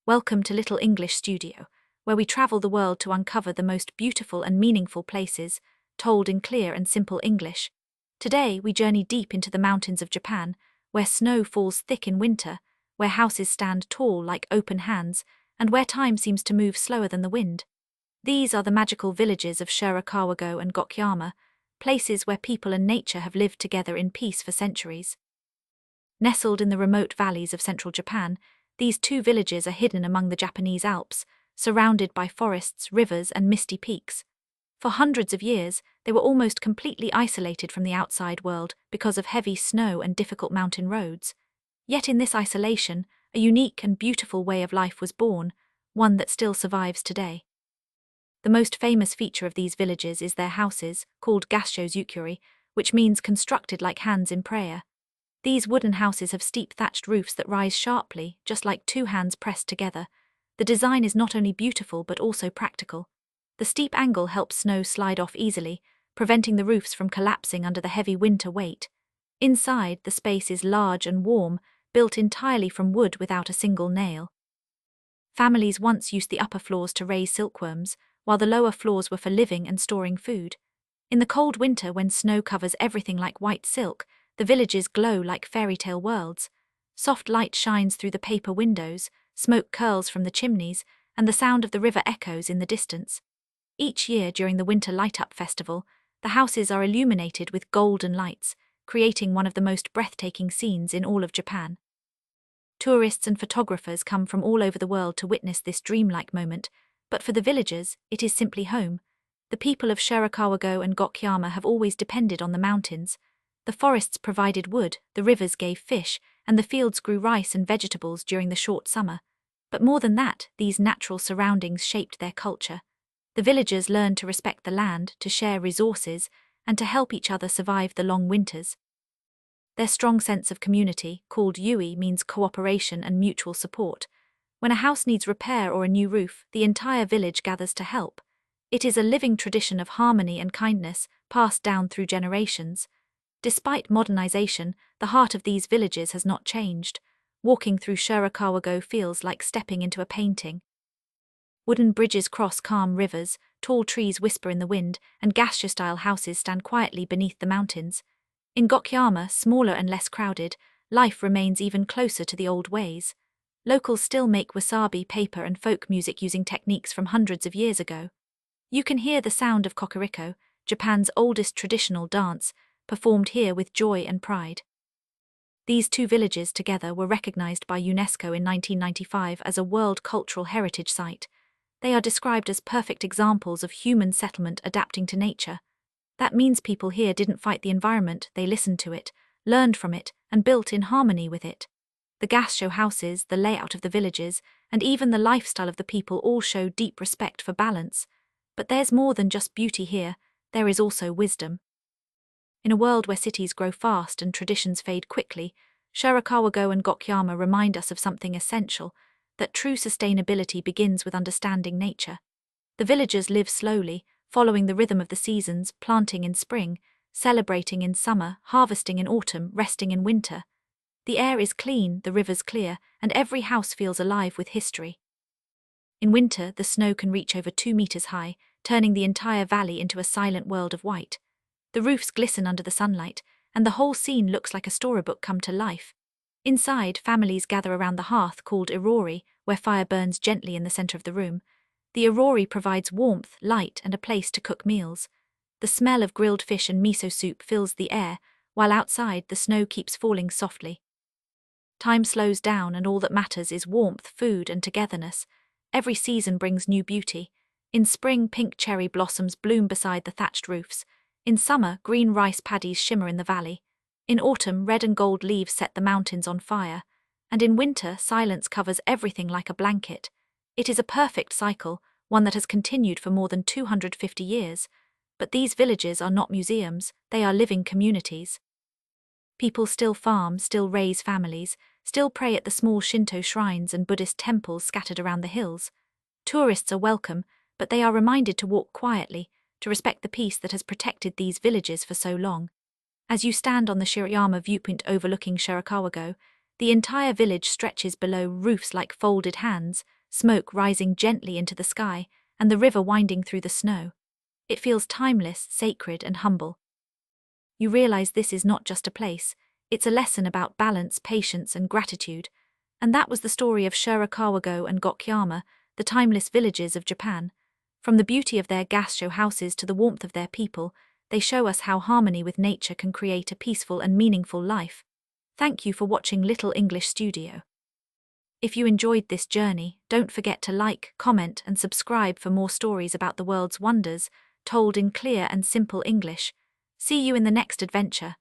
Welcome to Little English Studio, where we travel the world to uncover the most beautiful and meaningful places, told in clear and simple English. Today, we journey deep into the mountains of Japan, where snow falls thick in winter, where houses stand tall like open hands, and where time seems to move slower than the wind. These are the magical villages of Shirakawa-go and Gokayama, places where people and nature have lived together in peace for centuries. Nestled in the remote valleys of central Japan, these two villages are hidden among the Japanese Alps, surrounded by forests, rivers, and misty peaks. For hundreds of years, they were almost completely isolated from the outside world because of heavy snow and difficult mountain roads. Yet in this isolation, a unique and beautiful way of life was born, one that still survives today. The most famous feature of these villages is their houses, called Gassho-style, which means constructed like hands in prayer. These wooden houses have steep thatched roofs that rise sharply, just like two hands pressed together. The design is not only beautiful but also practical. The steep angle helps snow slide off easily, preventing the roofs from collapsing under the heavy winter weight. Inside, the space is large and warm, built entirely from wood without a single nail. Families once used the upper floors to raise silkworms, while the lower floors were for living and storing food. In the cold winter, when snow covers everything like white silk, the villages glow like fairy tale worlds. Soft light shines through the paper windows, smoke curls from the chimneys, and the sound of the river echoes in the distance. Each year during the Winter Light-Up Festival, the houses are illuminated with golden lights, creating one of the most breathtaking scenes in all of Japan. Tourists and photographers come from all over the world to witness this dreamlike moment, but for the villagers, it is simply home. The people of Shirakawa-go and Gokayama have always depended on the mountains. The forests provided wood, the rivers gave fish, and the fields grew rice and vegetables during the short summer. But more than that, these natural surroundings shaped their culture. The villagers learned to respect the land, to share resources, and to help each other survive the long winters. Their strong sense of community, called yui, means cooperation and mutual support. When a house needs repair or a new roof, the entire village gathers to help. It is a living tradition of harmony and kindness, passed down through generations. Despite modernization, the heart of these villages has not changed. Walking through Shirakawa-go feels like stepping into a painting. Wooden bridges cross calm rivers, tall trees whisper in the wind, and Gassho-style houses stand quietly beneath the mountains. In Gokayama, smaller and less crowded, life remains even closer to the old ways. Locals still make wasabi paper and folk music using techniques from hundreds of years ago. You can hear the sound of kokoriko, Japan's oldest traditional dance, performed here with joy and pride. These two villages together were recognized by UNESCO in 1995 as a World Cultural Heritage Site. They are described as perfect examples of human settlement adapting to nature. That means people here didn't fight the environment, they listened to it, learned from it, and built in harmony with it. The Gassho houses, the layout of the villages, and even the lifestyle of the people all show deep respect for balance. But there's more than just beauty here, there is also wisdom. In a world where cities grow fast and traditions fade quickly, Shirakawa-go and Gokayama remind us of something essential, that true sustainability begins with understanding nature. The villagers live slowly, following the rhythm of the seasons, planting in spring, celebrating in summer, harvesting in autumn, resting in winter. The air is clean, the rivers clear, and every house feels alive with history. In winter, the snow can reach over 2 meters high, turning the entire valley into a silent world of white. The roofs glisten under the sunlight, and the whole scene looks like a storybook come to life. Inside, families gather around the hearth called irori, where fire burns gently in the center of the room. The irori provides warmth, light, and a place to cook meals. The smell of grilled fish and miso soup fills the air, while outside the snow keeps falling softly. Time slows down and all that matters is warmth, food, and togetherness. Every season brings new beauty. In spring, pink cherry blossoms bloom beside the thatched roofs. In summer, green rice paddies shimmer in the valley. In autumn, red and gold leaves set the mountains on fire. And in winter, silence covers everything like a blanket. It is a perfect cycle, one that has continued for more than 250 years. But these villages are not museums, they are living communities. People still farm, still raise families, still pray at the small Shinto shrines and Buddhist temples scattered around the hills. Tourists are welcome, but they are reminded to walk quietly, to respect the peace that has protected these villages for so long. As you stand on the Shirayama viewpoint overlooking Shirakawa-go, The entire village stretches below roofs like folded hands, smoke rising gently into the sky, and the river winding through the snow. It feels timeless, sacred, and humble. You realize this is not just a place, it's a lesson about balance, patience, and gratitude. And that was the story of Shirakawa-go and Gokayama, the timeless villages of Japan. From the beauty of their gassho houses to the warmth of their people, they show us how harmony with nature can create a peaceful and meaningful life. Thank you for watching Little English Studio. If you enjoyed this journey, don't forget to like, comment, and subscribe for more stories about the world's wonders, told in clear and simple English. See you in the next adventure.